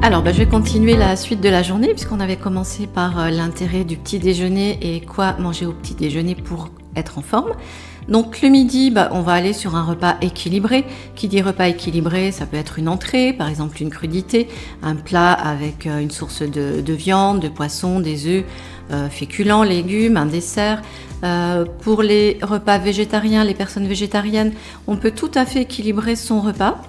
Alors, je vais continuer la suite de la journée puisqu'on avait commencé par l'intérêt du petit déjeuner et quoi manger au petit déjeuner pour être en forme. Donc le midi, on va aller sur un repas équilibré. Qui dit repas équilibré, ça peut être une entrée, par exemple une crudité, un plat avec une source de viande, de poisson, des œufs, féculents, légumes, un dessert. Pour les repas végétariens, les personnes végétariennes, on peut tout à fait équilibrer son repas.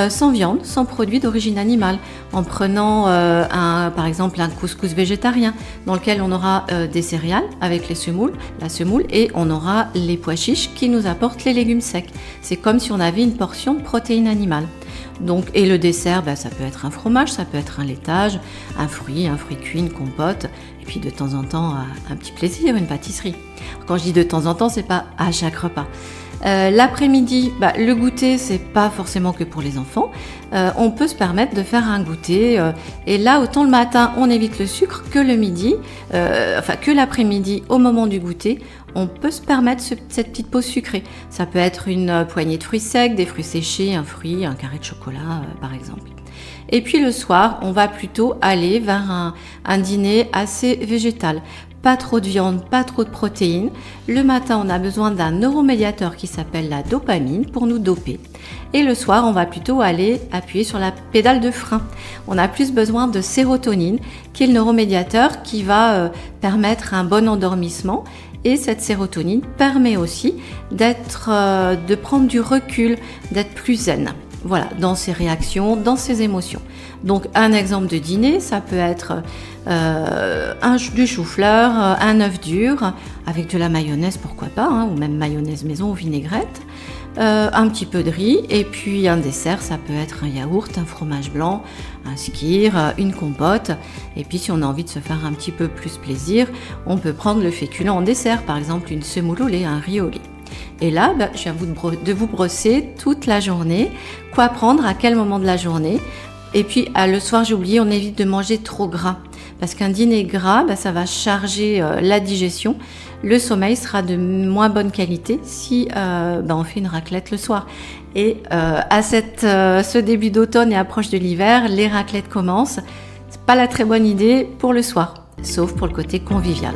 Sans viande, sans produits d'origine animale, en prenant par exemple un couscous végétarien dans lequel on aura des céréales avec la semoule et on aura les pois chiches qui nous apportent les légumes secs. C'est comme si on avait une portion de protéines animales. Donc, et le dessert, ça peut être un fromage, ça peut être un laitage, un fruit cuit, une compote, et puis de temps en temps un petit plaisir, une pâtisserie. Quand je dis de temps en temps, c'est pas à chaque repas. L'après-midi, le goûter, c'est pas forcément que pour les enfants. On peut se permettre de faire un goûter. Et là, autant le matin, on évite le sucre que le midi, que l'après-midi, au moment du goûter, on peut se permettre cette petite pause sucrée. Ça peut être une poignée de fruits secs, des fruits séchés, un fruit, un carré de chocolat, par exemple. Et puis le soir, on va plutôt aller vers un dîner assez végétal. Pas trop de viande, pas trop de protéines. Le matin, on a besoin d'un neuromédiateur qui s'appelle la dopamine pour nous doper. Et le soir, on va plutôt aller appuyer sur la pédale de frein. On a plus besoin de sérotonine, qui est le neuromédiateur qui va permettre un bon endormissement. Et cette sérotonine permet aussi de prendre du recul, d'être plus zen. Voilà, dans ses réactions, dans ses émotions. Donc un exemple de dîner, ça peut être du chou-fleur, un œuf dur, avec de la mayonnaise, pourquoi pas, ou même mayonnaise maison ou vinaigrette, un petit peu de riz, et puis un dessert, ça peut être un yaourt, un fromage blanc, un skyr, une compote, et puis si on a envie de se faire un petit peu plus plaisir, on peut prendre le féculent en dessert, par exemple une semoule au lait, un riz au lait. Et là, je viens de vous brosser toute la journée, quoi prendre, à quel moment de la journée. Et puis le soir, j'ai oublié, on évite de manger trop gras. Parce qu'un dîner gras, ça va charger la digestion. Le sommeil sera de moins bonne qualité si on fait une raclette le soir. Et à ce début d'automne et approche de l'hiver, les raclettes commencent. C'est pas la très bonne idée pour le soir, sauf pour le côté convivial.